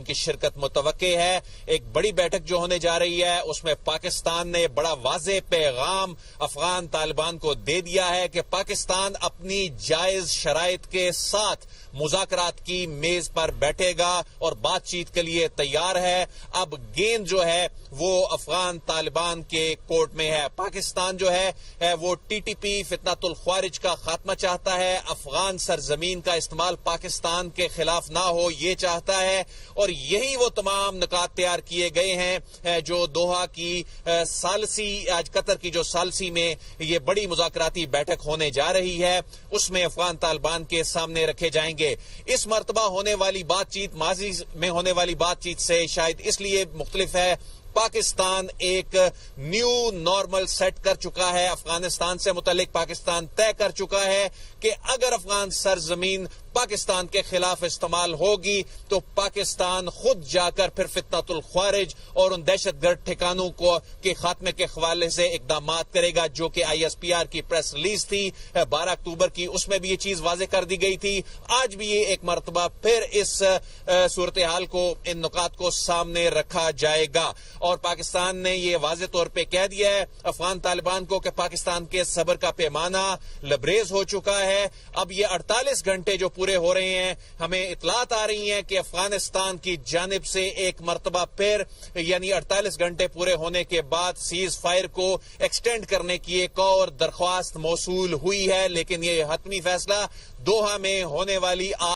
की शिरकत मुतवक्के है। एक बड़ी बैठक जो होने जा रही है उसमें पाकिस्तान ने बड़ा वाज़ेह पैगाम अफगान तालिबान को दे दिया है कि पाकिस्तान अपनी जायज शराइत के साथ मुज़ाकरात की मेज पर बैठेगा और बातचीत के लिए तैयार है। अब गेंद जो है वो अफगान तालिबान के कोर्ट में है। पाकिस्तान जो है वो टीटीपी फितनातुल ख्वारिज का खात्मा चाहता है, अफगान सरजमीन का इस्तेमाल पाकिस्तान के खिलाफ ना हो ये चाहता है, और यही वो तमाम निकात तैयार किए गए हैं जो दोहा की सालसी, आज कतर की जो सालसी में ये बड़ी मुज़ाकराती बैठक होने जा रही है उसमें अफगान तालिबान के सामने रखे जाएंगे। इस मर्तबा होने वाली बातचीत माजी में होने वाली बातचीत से शायद इसलिए मुख्तलिफ है, पाकिस्तान एक न्यू नॉर्मल सेट कर चुका है। अफगानिस्तान से मुतल्लिक पाकिस्तान तय कर चुका है कि अगर अफगान सरजमीन पाकिस्तान के खिलाफ इस्तेमाल होगी तो पाकिस्तान खुद जाकर फिर फितनातुल ख्वारिज और उन दहशतगर्द ठिकानों को के खात्मे के हवाले से इकदाम करेगा, जो कि ISPR की प्रेस रिलीज थी 12 अक्टूबर की, उसमें भी ये चीज वाज़ेह कर दी गई थी। आज भी ये एक मरतबा फिर इस सूरत हाल को, इन नुकात को सामने रखा जाएगा और पाकिस्तान ने ये वाज़ेह तौर पर कह दिया है अफगान तालिबान को कि पाकिस्तान के सब्र का पैमाना लबरेज हो चुका है। अब ये 48 घंटे जो पूरे हो रहे हैं, हमें इतलात आ रही हैं कि अफगानिस्तान की जानिब से एक मरतबा फिर यानी 48 घंटे पूरे होने के बाद सीज फायर को एक्सटेंड करने की एक और दरख्वास्त मौसूल हुई है, लेकिन ये हतमी फैसला दोहा में होने वाली